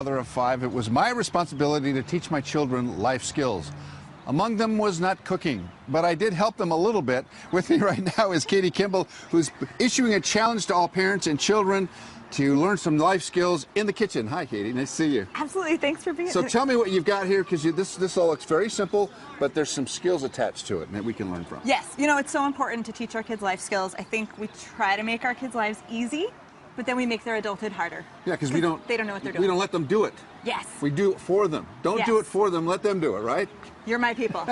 Father of 5, it was my responsibility to teach my children life skills. Among them was not cooking, but I did help them a little bit. With me right now is Katie Kimball, who's issuing a challenge to all parents and children to learn some life skills in the kitchen. Hi, Katie. Nice to see you. Absolutely. Thanks for being here. So tell me what you've got here, because this all looks very simple, but there's some skills attached to it that we can learn from. Yes. You know, it's so important to teach our kids life skills. I think we try to make our kids' lives easy, but then we make their adulthood harder. Yeah, because they don't know what they're doing. We don't let them do it. Yes. We do it for them. Don't do it for them. Let them do it, right? You're my people.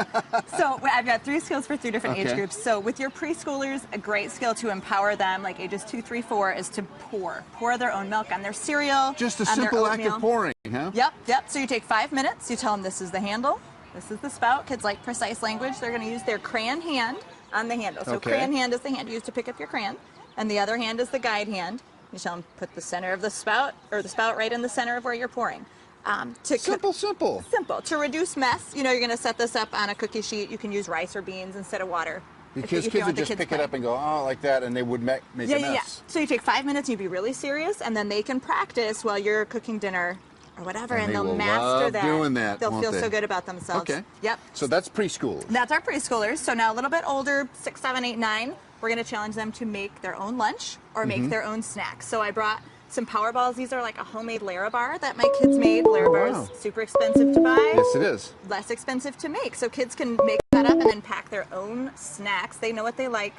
So I've got 3 skills for 3 different age groups. So with your preschoolers, a great skill to empower them, like ages 2, 3, 4, is to pour their own milk on their cereal. Just a simple act of pouring, huh? Yep. So you take 5 minutes. You tell them this is the handle, this is the spout. Kids like precise language. They're going to use their crayon hand on the handle. So crayon hand is the hand used to pick up your crayon, and the other hand is the guide hand. You tell them put the center of the spout, or the spout right in the center of where you're pouring. Simple. Simple. To reduce mess, you know, you're going to set this up on a cookie sheet. You can use rice or beans instead of water. Because kids would just pick it up and go, oh, like that, and they would make a mess. Yeah. So you take 5 minutes, you'd be really serious, and then they can practice while you're cooking dinner or whatever, and they'll master that. Doing that. They'll feel so good about themselves. Okay. Yep. So that's preschool. That's our preschoolers. So now a little bit older, 6, 7, 8, 9, we're going to challenge them to make their own lunch or make their own snacks. So I brought some Power Balls. These are like a homemade Lara bar that my kids made. Lara bars, super expensive to buy. Yes, it is. Less expensive to make. So kids can make that up and then pack their own snacks. They know what they like,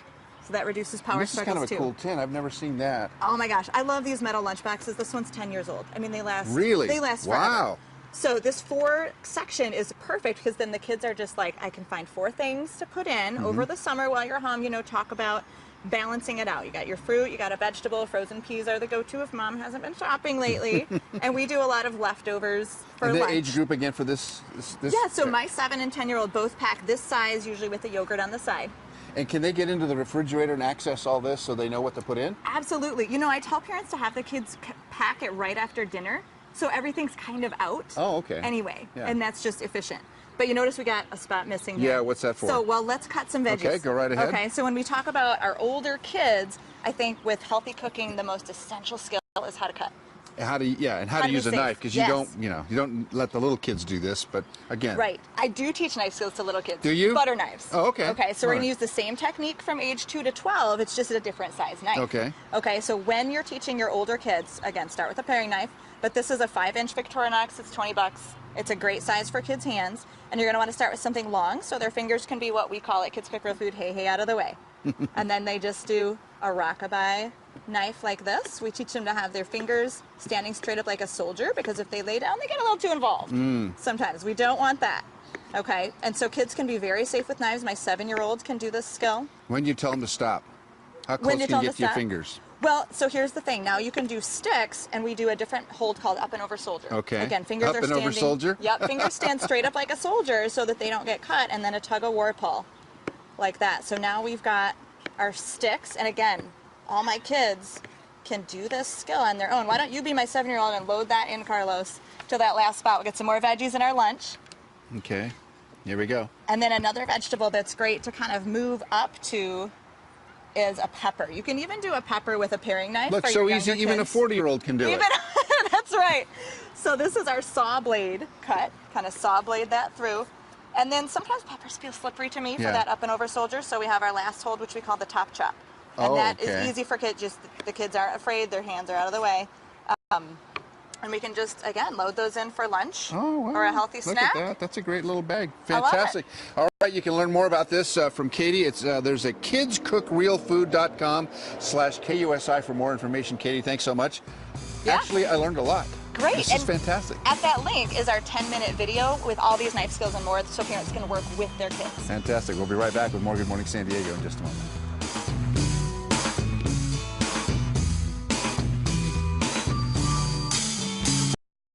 so that reduces power struggles too. This is kind of a cool tin. I've never seen that. Oh my gosh, I love these metal lunch boxes. This one's 10 years old. I mean, they last. Really? They last forever. Wow. So this 4 section is perfect, because then the kids are just like, I can find 4 things to put in over the summer while you're home. You know, talk about balancing it out. You got your fruit, you got a vegetable. Frozen peas are the go-to if mom hasn't been shopping lately. And we do a lot of leftovers for lunch. And the age group again for this? Yeah, so my 7 and 10-year-old both pack this size, usually with the yogurt on the side. And can they get into the refrigerator and access all this so they know what to put in? Absolutely. You know, I tell parents to have the kids pack it right after dinner, so everything's kind of out. Oh, okay. Anyway, and that's just efficient. But you notice we got a spot missing here. Yeah, what's that for? So, well, let's cut some veggies. Okay, go right ahead. Okay, so when we talk about our older kids, I think with healthy cooking, the most essential skill is how to cut. How to use a knife, because you don't let the little kids do this, but again. Right. I do teach knife skills to little kids. Do you? Butter knives. Oh, okay. Okay, so we're going to use the same technique from age 2 to 12. It's just a different size knife. Okay. Okay, so when you're teaching your older kids, again, start with a paring knife, but this is a 5-inch Victorinox. It's $20. It's a great size for kids' hands, and you're going to want to start with something long, so their fingers can be what we call at Kids Cook Real Food, hey, out of the way. And then they just do a rockabye knife like this. We teach them to have their fingers standing straight up like a soldier, because if they lay down, they get a little too involved. Sometimes we don't want that. Okay, and so kids can be very safe with knives. My 7-year-old can do this skill. When do you tell them to stop? How close can you get to your fingers? Well, so here's the thing. Now you can do sticks, and we do a different hold called up and over soldier. Okay. Again, fingers up are and standing. Over soldier? Yep, fingers stand straight up like a soldier so that they don't get cut, and then a tug of war pull like that. So now we've got our sticks, and again, all my kids can do this skill on their own. Why don't you be my 7-year-old and load that in, Carlos, to that last spot. We'll get some more veggies in our lunch. Okay, here we go. And then another vegetable that's great to kind of move up to is a pepper. You can even do a pepper with a paring knife. Look, for so your easy, kids. even a 40-year-old can do it. That's right. So this is our saw blade cut, kind of saw blade that through. And then sometimes peppers feel slippery to me for that up and over soldier, so we have our last hold, which we call the top chop. And that is easy for kids, just the kids aren't afraid, their hands are out of the way. And we can just, again, load those in for lunch or a healthy snack. Look at that. That's a great little bag. Fantastic. All right, you can learn more about this from Katie. It's there's a kidscookrealfood.com/KUSI for more information. Katie, thanks so much. Yeah. Actually, I learned a lot. Great. This is fantastic. At that link is our 10-minute video with all these knife skills and more, so parents can work with their kids. Fantastic. We'll be right back with more Good Morning San Diego in just a moment.